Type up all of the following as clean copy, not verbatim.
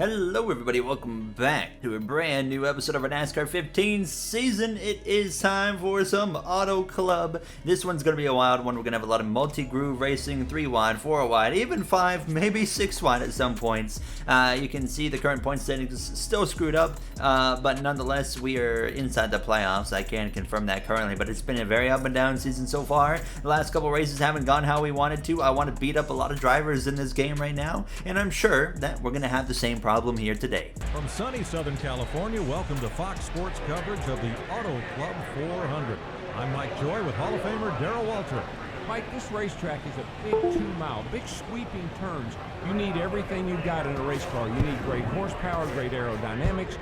Hello everybody, welcome back to a brand new episode of our NASCAR 15 season. It is time for some Auto Club. This one's going to be a wild one. We're going to have a lot of multi-groove racing, 3 wide, 4 wide, even 5, maybe 6 wide at some points. You can see the current point standings still screwed up, but nonetheless we are inside the playoffs. I can confirm that currently, but it's been a very up and down season so far. The last couple races haven't gone how we wanted to. I want to beat up a lot of drivers in this game right now, and I'm sure that we're going to have the same problem here today. From sunny Southern California, welcome to Fox Sports coverage of the Auto Club 400. I'm Mike Joy with Hall of Famer Darrell Waltrip. Mike, this racetrack is a big 2-mile, big sweeping turns. You need everything you've got in a race car. You need great horsepower, great aerodynamics.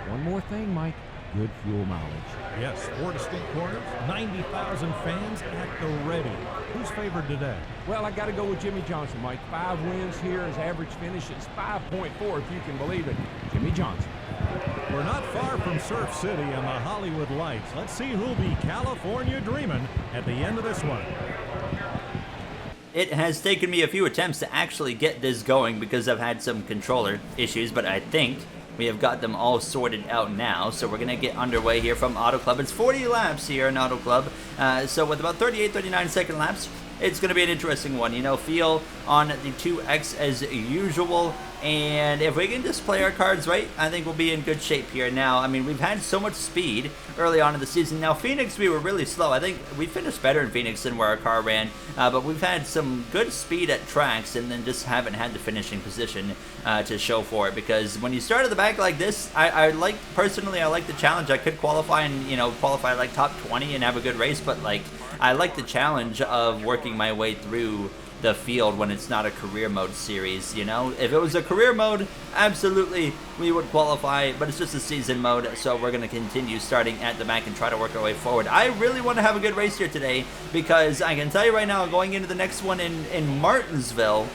One more thing, Mike, good fuel mileage. Yes, 4 distinct corners, 90,000 fans at the ready. Who's favored today? Well, I got to go with Jimmy Johnson, Mike. 5 wins here. His average finish is 5.4, if you can believe it. Jimmy Johnson. We're not far from Surf City and the Hollywood Lights. Let's see who'll be California dreaming at the end of this one. It has taken me a few attempts to actually get this going because I've had some controller issues, but I think we have got them all sorted out now, so we're going to get underway here from Auto Club. It's 40 laps here in Auto Club, so with about 38-39 second laps, it's going to be an interesting one. You know, feel on the 2X as usual, and if we can just play our cards right, I think we'll be in good shape here. Now, I mean, we've had so much speed early on in the season. Now, Phoenix, we were really slow. I think we finished better in Phoenix than where our car ran, but we've had some good speed at tracks and then just haven't had the finishing position to show for it, because when you start at the back like this, personally, I like the challenge. I could qualify and, you know, qualify like top 20 and have a good race, but like, I like the challenge of working my way through the field when it's not a career mode series. You know, if it was a career mode, absolutely we would qualify, but it's just a season mode, so we're going to continue starting at the back and try to work our way forward. I really want to have a good race here today, because I can tell you right now, going into the next one in Martinsville,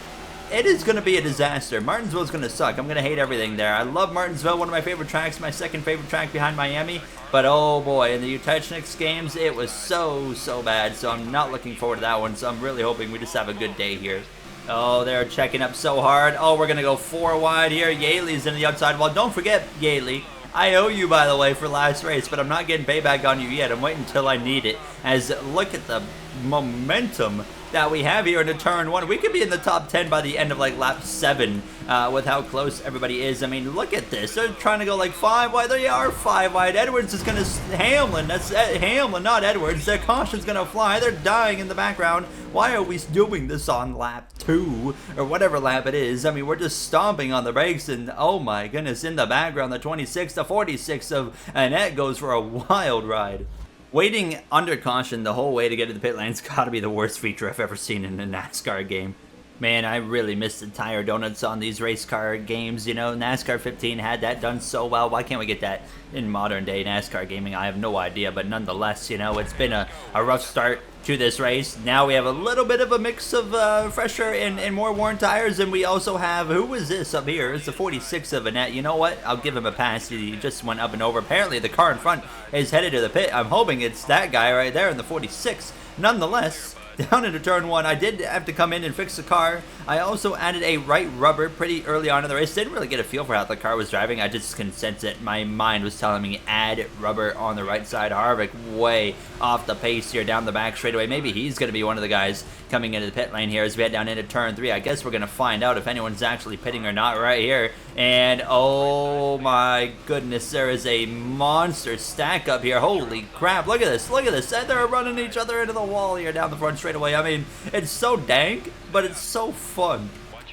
it is going to be a disaster. Martinsville's going to suck. I'm going to hate everything there. I love Martinsville, one of my favorite tracks, my second favorite track behind Miami. But oh boy, in the Utechniks games, it was so bad. So I'm not looking forward to that one. So I'm really hoping we just have a good day here. Oh, they're checking up so hard. Oh, we're going to go 4 wide here. Yaley's in the outside wall. Don't forget, Yaley, I owe you, by the way, for last race, but I'm not getting payback on you yet. I'm waiting until I need it. As look at the momentum that we have here into turn 1. We could be in the top 10 by the end of like lap 7 with how close everybody is. I mean, look at this. They're trying to go like 5 wide. They are 5 wide. Edwards is going to... Hamlin. That's Hamlin, not Edwards. Their caution's going to fly. They're dying in the background. Why are we doing this on lap 2 or whatever lap it is? I mean, we're just stomping on the brakes, and oh my goodness, in the background, the 26, the 46 of Annette goes for a wild ride. Waiting under caution the whole way to get to the pit lane's got to be the worst feature I've ever seen in a NASCAR game. Man, I really miss the tire donuts on these race car games. You know, NASCAR 15 had that done so well. Why can't we get that in modern day NASCAR gaming? I have no idea, but nonetheless, you know, it's been a rough start to this race. Now we have a little bit of a mix of fresher and more worn tires, and we also have, who is this up here? It's the 46 of Annette. You know what? I'll give him a pass. He just went up and over. Apparently the car in front is headed to the pit. I'm hoping it's that guy right there in the 46. Nonetheless, down into turn 1, I did have to come in and fix the car. I also added a right rubber pretty early on in the race. Didn't really get a feel for how the car was driving. I just couldn't sense it. My mind was telling me add rubber on the right side. Harvick way off the pace here down the back straightaway. Maybe he's going to be one of the guys coming into the pit lane here as we head down into turn 3. I guess we're going to find out if anyone's actually pitting or not right here. And oh my goodness, there is a monster stack up here. Holy crap, look at this, look at this. They're running each other into the wall here down the front straightaway. I mean, it's so dank, but it's so fun.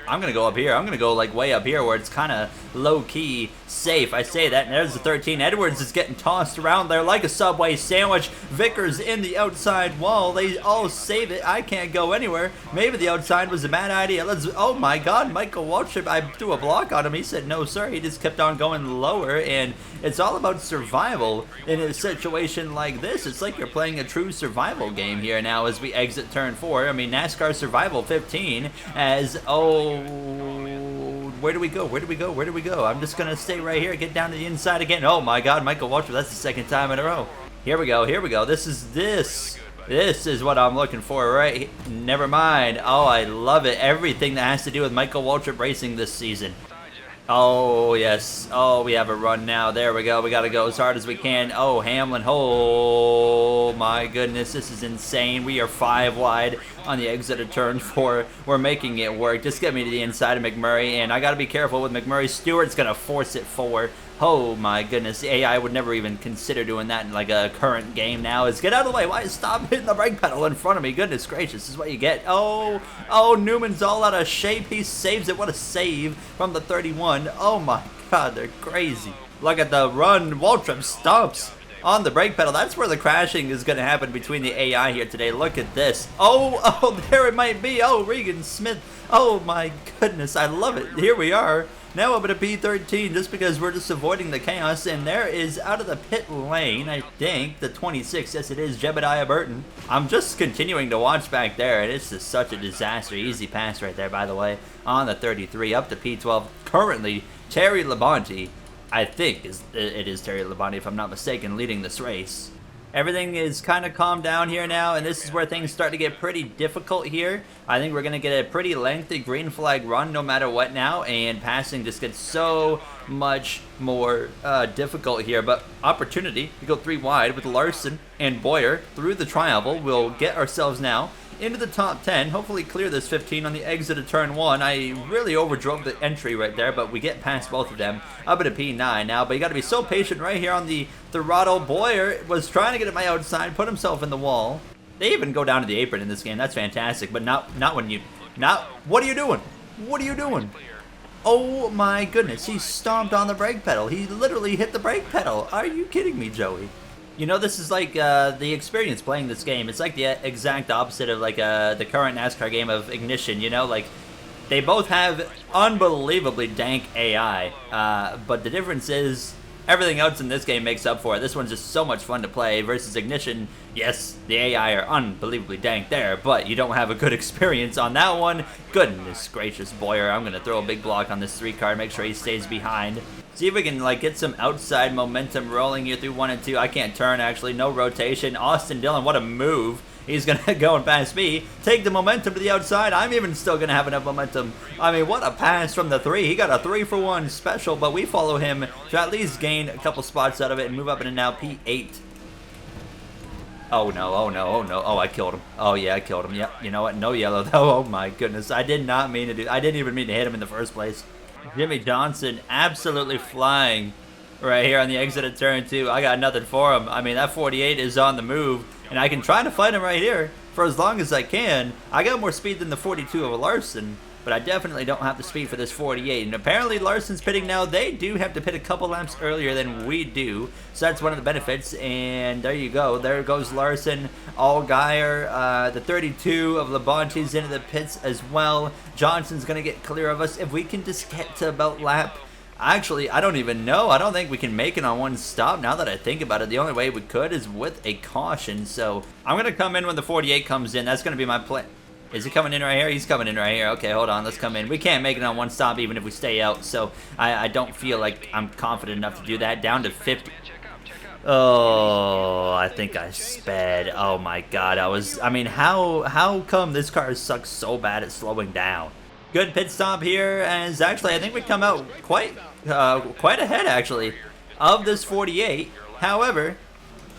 I'm going to go up here. I'm going to go like way up here where it's kind of low-key safe. I say that, and there's the 13. Edwards is getting tossed around there like a Subway sandwich. Vickers in the outside wall. They all save it. I can't go anywhere. Maybe the outside was a bad idea. Oh my God, Michael Waltrip, I threw a block on him. He said, no, sir. He just kept on going lower, and it's all about survival in a situation like this. It's like you're playing a true survival game here now as we exit turn 4. I mean, NASCAR Survival 15 as, where do we go? Where do we go? Where do we go? I'm just going to stay right here, get down to the inside again. Oh my God, Michael Waltrip, that's the second time in a row. Here we go, here we go. This is what I'm looking for, right? Never mind. Oh, I love it. Everything that has to do with Michael Waltrip racing this season. Oh, yes. Oh, we have a run now. There we go. We got to go as hard as we can. Oh, Hamlin. Oh, my goodness. This is insane. We are 5 wide on the exit of turn 4. We're making it work. Just get me to the inside of McMurray, and I got to be careful with McMurray. Stewart's going to force it forward. Oh, my goodness. The AI would never even consider doing that in, like, a current game now. Is get out of the way. Why stop hitting the brake pedal in front of me? Goodness gracious. This is what you get. Oh, Newman's all out of shape. He saves it. What a save from the 31. Oh my god, they're crazy. Look at the run. Waltrip stomps on the brake pedal. That's where the crashing is going to happen between the AI here today. Look at this. Oh, there it might be. Oh, Regan Smith. Oh my goodness, I love it. Here we are. Now up at a P13 just because we're just avoiding the chaos. And there is out of the pit lane, I think, the 26. Yes, it is Jebediah Burton. I'm just continuing to watch back there, and it's just such a disaster. Easy pass right there, by the way, on the 33 up to P12. Currently, Terry Labonte, I think it is Terry Labonte, if I'm not mistaken, leading this race. Everything is kind of calmed down here now, and this is where things start to get pretty difficult here. I think we're going to get a pretty lengthy green flag run no matter what now, and passing just gets so much more difficult here. But opportunity to go 3 wide with Larson and Boyer through the tri-oval. We'll get ourselves now into the top 10, hopefully clear this 15 on the exit of turn 1. I really overdrove the entry right there, but we get past both of them. Up at a P9 now, but you got to be so patient right here on the throttle. Boyer was trying to get at my outside, put himself in the wall. They even go down to the apron in this game. That's fantastic, but not when you... What are you doing? What are you doing? Oh my goodness, he stomped on the brake pedal. He literally hit the brake pedal. Are you kidding me, Joey? You know, this is like the experience playing this game. It's like the exact opposite of like the current NASCAR game of Ignition, you know? Like, they both have unbelievably dank AI, but the difference is everything else in this game makes up for it. This one's just so much fun to play versus Ignition. Yes, the AI are unbelievably dank there, but you don't have a good experience on that one. Goodness gracious, Boyer. I'm going to throw a big block on this 3-car, make sure he stays behind. See if we can like get some outside momentum rolling here through 1 and 2. I can't turn, actually. No rotation. Austin Dillon, what a move. He's going to go and pass me. Take the momentum to the outside. I'm even still going to have enough momentum. I mean, what a pass from the 3. He got a 3-for-1 special, but we follow him to at least gain a couple spots out of it and move up into now P8. Oh, no, oh, no, oh, no. Oh, I killed him. Oh, yeah, I killed him. Yep, you know what? No yellow, though. Oh, my goodness. I did not mean to do... I didn't even mean to hit him in the first place. Jimmy Johnson absolutely flying right here on the exit of turn 2. I got nothing for him. I mean, that 48 is on the move, and I can try to fight him right here for as long as I can. I got more speed than the 42 of Larson, but I definitely don't have the speed for this 48. And apparently Larson's pitting now. They do have to pit a couple laps earlier than we do, so that's one of the benefits. And there you go. There goes Larson. Allgaier, the 32 of Labonte's into the pits as well. Johnson's going to get clear of us. If we can just get to about lap... Actually, I don't even know. I don't think we can make it on one stop now that I think about it. The only way we could is with a caution. So I'm going to come in when the 48 comes in. That's going to be my plan. Is he coming in right here? He's coming in right here. Okay, hold on. Let's come in. We can't make it on one stop even if we stay out. So I don't feel like I'm confident enough to do that. Down to 50. Oh, I think I sped. Oh my god. I mean, how come this car sucks so bad at slowing down? Good pit stop here, as actually I think we come out quite ahead actually of this 48. However,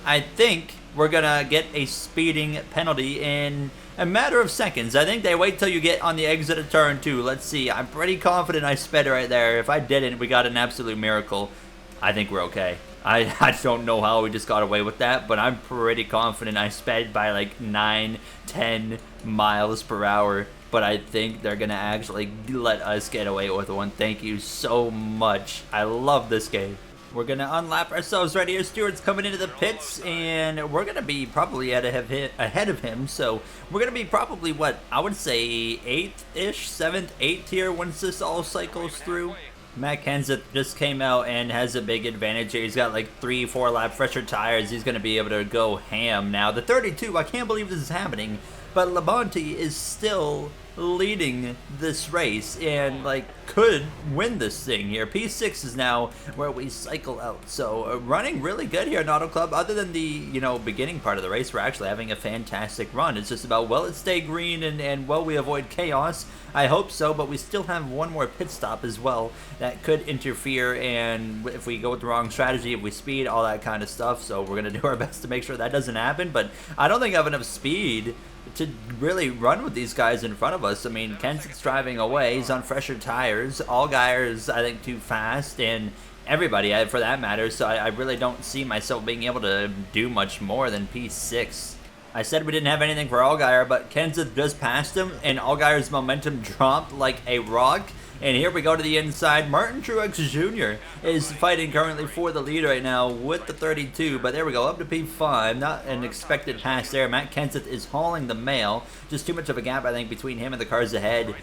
I think we're gonna get a speeding penalty in a matter of seconds. I think they wait till you get on the exit of turn 2. Let's see. I'm pretty confident I sped right there. If I didn't, we got an absolute miracle. I think we're okay. I don't know how we just got away with that, but I'm pretty confident I sped by like 9-10 miles per hour. But I think they're going to actually let us get away with one. Thank you so much. I love this game. We're going to unlap ourselves right here. Stewart's coming into the pits, and we're going to be probably ahead of him. So we're going to be probably, what, I would say 8th-ish, 7th, 8th here once this all cycles through. Matt Kenseth just came out and has a big advantage here. He's got like 3-4 lap fresher tires. He's going to be able to go ham now. The 32, I can't believe this is happening. But Labonte is still leading this race and like could win this thing here. P6 is now where we cycle out, so running really good here at Auto Club. Other than the beginning part of the race, we're actually having a fantastic run. It's just about will it stay green and will we avoid chaos? I hope so, but we still have one more pit stop as well that could interfere, and if we go with the wrong strategy, if we speed, all that kind of stuff. So we're gonna do our best to make sure that doesn't happen, but I don't think I have enough speed to really run with these guys in front of us. I mean, Kenseth's driving away. He's on fresher tires. Allgaier's, I think, too fast, and everybody, for that matter. So I really don't see myself being able to do much more than P6. I said we didn't have anything for Allgaier, but Kenseth just passed him, and Allgaier's momentum dropped like a rock. And here we go to the inside. Martin Truex Jr. is fighting currently for the lead right now with the 32, but there we go, up to P5. Not an expected pass there. Matt Kenseth is hauling the mail. Just too much of a gap, I think, between him and the cars ahead,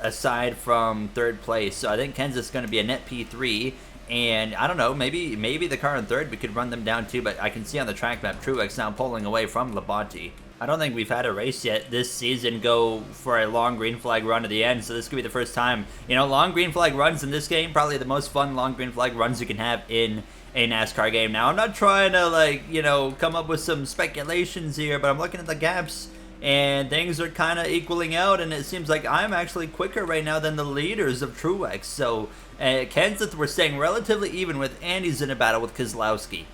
aside from third place. So I think Kenseth's going to be a net P3. And I don't know, maybe the car in third, we could run them down too, but I can see on the track map Truex now pulling away from Labonte. I don't think we've had a race yet this season go for a long green flag run to the end, so this could be the first time. Long green flag runs in this game, probably the most fun long green flag runs you can have in a NASCAR game. Now, I'm not trying to, come up with some speculations here, but I'm looking at the gaps, and things are kind of equaling out, and it seems like I'm actually quicker right now than the leaders of Truex. So, Kenseth, we're staying relatively even with, and he's in a battle with Keselowski.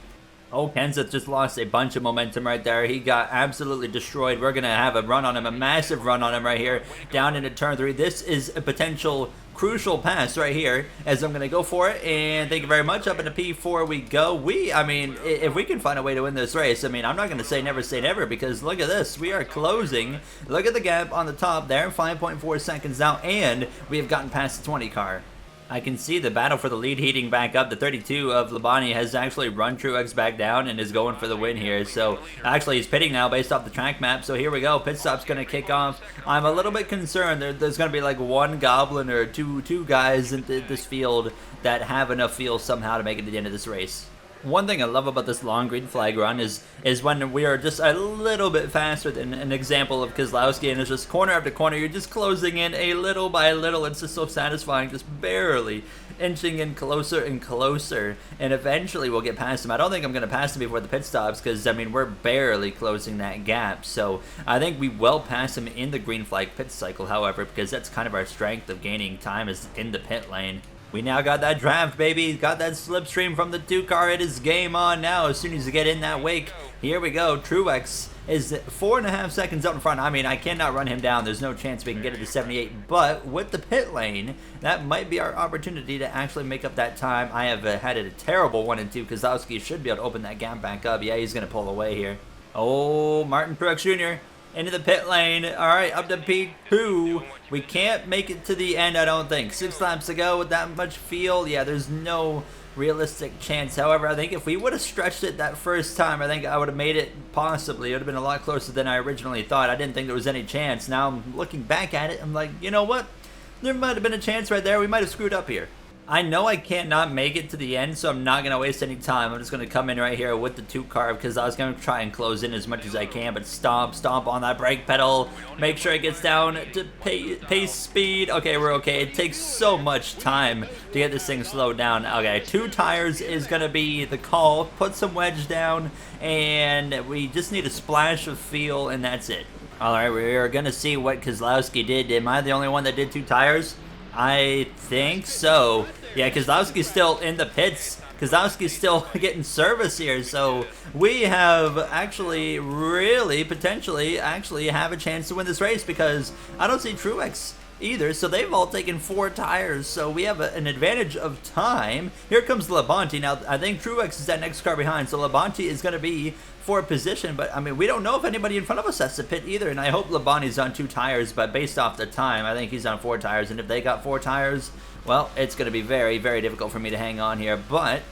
Oh, Kenseth just lost a bunch of momentum right there. He got absolutely destroyed. We're going to have a run on him, a massive run on him right here, down into turn 3. This is a potential crucial pass right here, as I'm going to go for it, and thank you very much. Up into P4 we go. If we can find a way to win this race, I'm not going to say never, because look at this. We are closing. Look at the gap on the top there, 5.4 seconds now, and we have gotten past the 20 car. I can see the battle for the lead heating back up. The 32 of Labonte has actually run Truex back down and is going for the win here. So actually he's pitting now based off the track map. So here we go. Pit stop's going to kick off. I'm a little bit concerned. There's going to be like one goblin or two guys in this field that have enough fuel somehow to make it to the end of this race. One thing I love about this long green flag run is when we are just a little bit faster than an example of Keselowski, and it's just corner after corner, you're just closing in a little by little. It's just so satisfying, just barely inching in closer and closer, and eventually we'll get past him. I don't think I'm going to pass him before the pit stops because, we're barely closing that gap. So I think we will pass him in the green flag pit cycle, however, because that's kind of our strength of gaining time is in the pit lane. We now got that draft, baby. Got that slipstream from the 2 car. It is game on now as soon as you get in that wake. Here we go. Truex is 4.5 seconds up in front. I cannot run him down. There's no chance we can get it to 78. But with the pit lane, that might be our opportunity to actually make up that time. I have had a terrible 1 and 2. Keselowski should be able to open that gap back up. Yeah, he's going to pull away here. Oh, Martin Truex Jr. into the pit lane. All right, up to P2. We can't make it to the end, I don't think. 6 laps to go with that much fuel. Yeah, there's no realistic chance. However, I think if we would have stretched it that first time, I think I would have made it possibly. It would have been a lot closer than I originally thought. I didn't think there was any chance. Now I'm looking back at it, I'm like, you know what? There might have been a chance right there. We might have screwed up here. I know I can't not make it to the end, so I'm not going to waste any time. I'm just going to come in right here with the 2 car because I was going to try and close in as much as I can, but stomp on that brake pedal. Make sure it gets down to pace speed. Okay, we're okay. It takes so much time to get this thing slowed down. Okay, 2 tires is going to be the call. Put some wedge down, and we just need a splash of fuel, and that's it. All right, we're going to see what Keselowski did. Am I the only one that did 2 tires? I think so. Yeah, Keselowski's still in the pits. Keselowski's still getting service here. So we have actually really potentially have a chance to win this race because I don't see Truex either. So they've all taken 4 tires. So we have an advantage of time. Here comes Labonte. Now, I think Truex is that next car behind. So Labonte is going to be for position, but we don't know if anybody in front of us has to pit either, and I hope Labonte's on 2 tires, but based off the time, I think he's on 4 tires, and if they got 4 tires, well, it's going to be very, very difficult for me to hang on here, but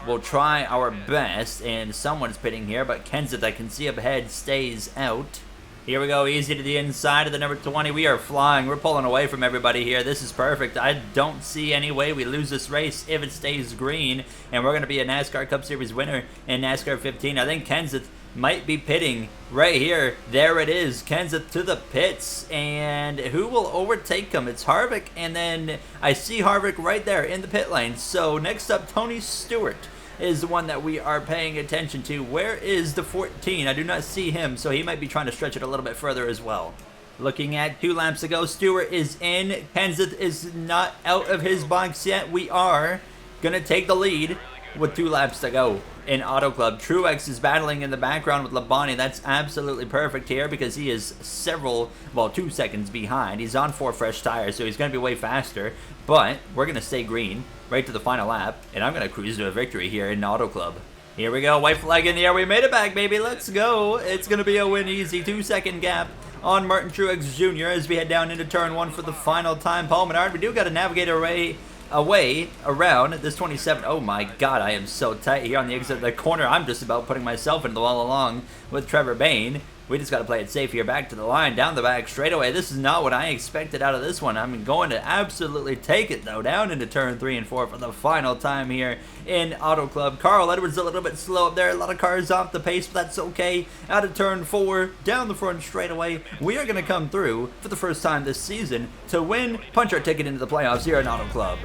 we'll try our best, and someone's pitting here, but Kenseth, I can see up ahead, stays out. Here we go, easy to the inside of the number 20. We are flying. We're pulling away from everybody here. This is perfect. I don't see any way we lose this race if it stays green, and we're going to be a NASCAR Cup Series winner in NASCAR 15. I think Kenseth might be pitting right here. There it is, Kenseth to the pits, and who will overtake him? It's Harvick, and then I see Harvick right there in the pit lane. So next up, Tony Stewart is the one that we are paying attention to. Where is the 14? I do not see him, so he might be trying to stretch it a little bit further as well. Looking at 2 laps ago, Stewart is in. Kenseth is not out of his box yet. We are going to take the lead with 2 laps to go in Auto Club. Truex is battling in the background with Labonte. That's absolutely perfect here because he is 2 seconds behind. He's on 4 fresh tires, so he's going to be way faster. But we're going to stay green right to the final lap, and I'm going to cruise to a victory here in Auto Club. Here we go, white flag in the air. We made it back, baby. Let's go. It's going to be a win easy. 2-second gap on Martin Truex Jr. as we head down into turn 1 for the final time. Paul Menard, we do got to navigate away around this 27. Oh my god, I am so tight here on the exit of the corner. I'm just about putting myself into the wall along with Trevor Bayne. We just got to play it safe here. Back to the line, down the back straightaway. This is not what I expected out of this one. I'm going to absolutely take it, though, down into turn 3 and 4 for the final time here in Auto Club. Carl Edwards a little bit slow up there. A lot of cars off the pace, but that's okay. Out of turn 4, down the front straightaway. We are going to come through for the first time this season to win, punch our ticket into the playoffs here in Auto Club.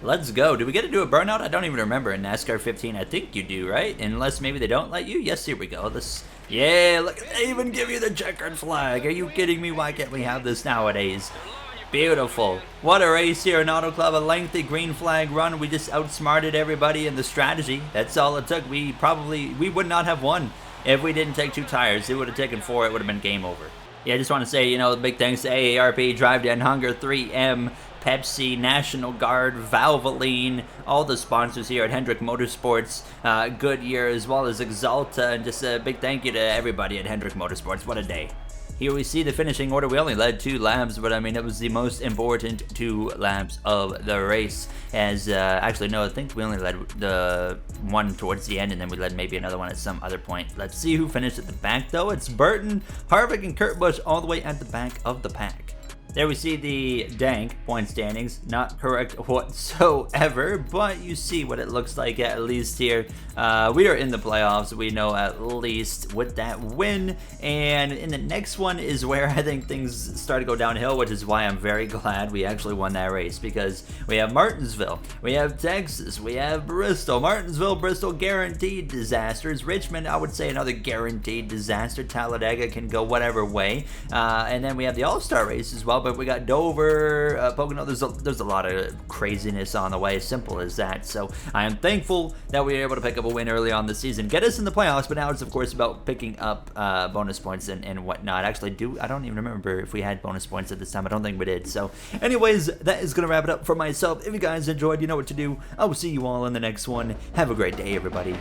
Let's go. Do we get to do a burnout? I don't even remember in NASCAR 15. I think you do, right? Unless maybe they don't let you. Yes, here we go. Yeah, look, they even give you the checkered flag. Are you kidding me? Why can't we have this nowadays? Beautiful. What a race here in Auto Club. A lengthy green flag run. We just outsmarted everybody in the strategy. That's all it took. We would not have won if we didn't take 2 tires. It would have taken 4. It would have been game over. Yeah, I just want to say, big thanks to AARP, Drive Down Hunger, 3M, Pepsi, National Guard, Valvoline, all the sponsors here at Hendrick Motorsports, Goodyear, as well as Exalta, and just a big thank you to everybody at Hendrick Motorsports. What a day. Here we see the finishing order. We only led 2 laps, but I mean, it was the most important 2 laps of the race. Actually, no, I think we only led the one towards the end, and then we led maybe another one at some other point. Let's see who finished at the back, though. It's Burton, Harvick, and Kurt Busch all the way at the back of the pack. There we see the dank point standings, not correct whatsoever, but you see what it looks like at least here. We are in the playoffs, we know at least with that win, and in the next one is where I think things start to go downhill, which is why I'm very glad we actually won that race, because we have Martinsville, we have Texas, we have Bristol. Martinsville, Bristol, guaranteed disasters. Richmond, I would say another guaranteed disaster. Talladega can go whatever way, and then we have the All-Star race as well. But we got Dover, Pocono. There's a lot of craziness on the way, simple as that. So I am thankful that we were able to pick up a win early on the season, get us in the playoffs, but now it's of course about picking up bonus points and whatnot. Actually, I don't even remember if we had bonus points at this time. I don't think we did. So anyways, that is going to wrap it up for myself. If you guys enjoyed, you know what to do. I will see you all in the next one. Have a great day, everybody.